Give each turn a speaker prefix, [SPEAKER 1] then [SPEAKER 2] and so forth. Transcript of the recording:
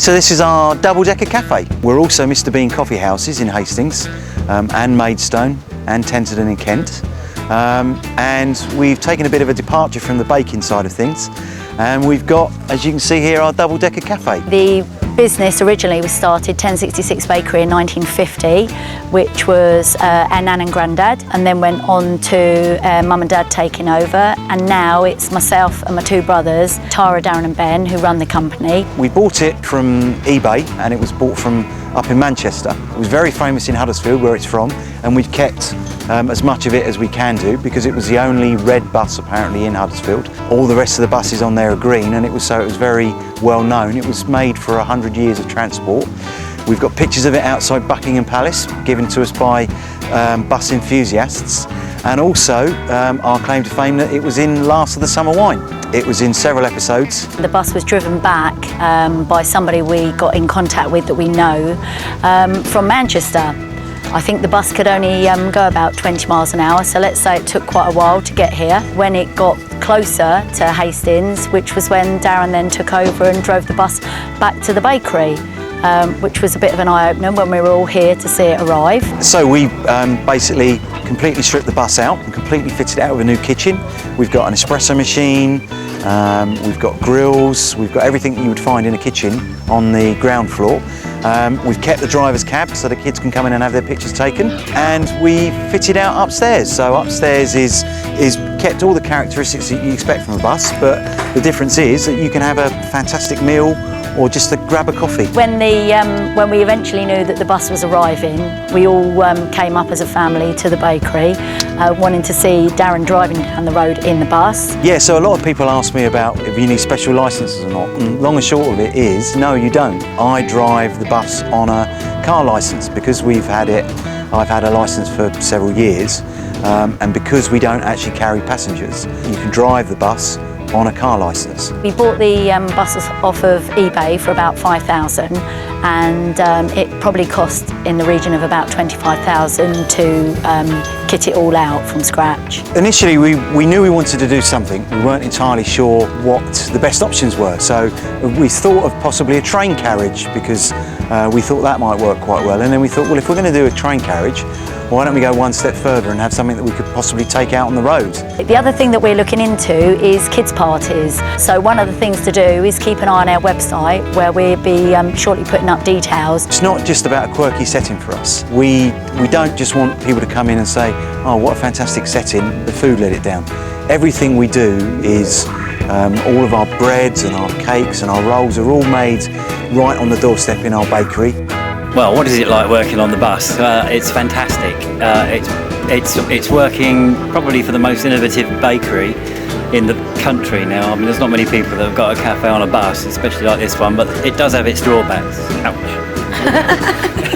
[SPEAKER 1] So this is our double-decker cafe. We're also Mr Bean Coffee Houses in Hastings and Maidstone and Tenterden in Kent. And we've taken a bit of a departure from the baking side of things, and we've got, as you can see here, our double-decker cafe.
[SPEAKER 2] The business originally was started 1066 Bakery in 1950, which was our nan and granddad, and then went on to mum and dad taking over, and now it's myself and my two brothers, Tara, Darren and Ben, who run the company.
[SPEAKER 1] We bought it from eBay, and it was bought from up in Manchester. It was very famous in Huddersfield, where it's from, and we've kept as much of it as we can do, because it was the only red bus apparently in Huddersfield. All the rest of the buses on there are green, and it was very well known. It was made for 100 years of transport. We've got pictures of it outside Buckingham Palace, given to us by bus enthusiasts, and also our claim to fame that it was in Last of the Summer Wine. It was in several episodes.
[SPEAKER 2] The bus was driven back by somebody we got in contact with that we know from Manchester. I think the bus could only go about 20 miles an hour, so let's say it took quite a while to get here. When it got closer to Hastings, which was when Darren then took over and drove the bus back to the bakery, which was a bit of an eye-opener when we were all here to see it arrive.
[SPEAKER 1] So we basically completely stripped the bus out and completely fitted it out with a new kitchen. We've got an espresso machine, we've got grills, we've got everything that you would find in a kitchen on the ground floor. We've kept the driver's cab so the kids can come in and have their pictures taken, and we fitted out upstairs. So upstairs is kept all the characteristics that you expect from a bus, but the difference is that you can have a fantastic meal or just to grab a coffee.
[SPEAKER 2] When we eventually knew that the bus was arriving, we all came up as a family to the bakery, wanting to see Darren driving down the road in the bus.
[SPEAKER 1] Yeah, so a lot of people ask me about if you need special licences or not. And long and short of it is, no, you don't. I drive the bus on a car licence because I've had a licence for several years, and because we don't actually carry passengers, you can drive the bus on a car licence.
[SPEAKER 2] We bought the buses off of eBay for about $5,000, and it probably cost in the region of about $25,000 to kit it all out from scratch.
[SPEAKER 1] Initially we knew we wanted to do something. We weren't entirely sure what the best options were, so we thought of possibly a train carriage, because we thought that might work quite well, and then we thought, well, if we're going to do a train carriage, why don't we go one step further and have something that we could possibly take out on the road?
[SPEAKER 2] The other thing that we're looking into is kids parties. So one of the things to do is keep an eye on our website, where we'll be shortly putting up details.
[SPEAKER 1] It's not just about a quirky setting for us. We don't just want people to come in and say, oh, what a fantastic setting, the food let it down. Everything we do is, all of our breads and our cakes and our rolls are all made right on the doorstep in our bakery.
[SPEAKER 3] Well, what is it like working on the bus? It's fantastic. It's working probably for the most innovative bakery in the country now. I mean, there's not many people that have got a cafe on a bus, especially like this one, but it does have its drawbacks. Ouch.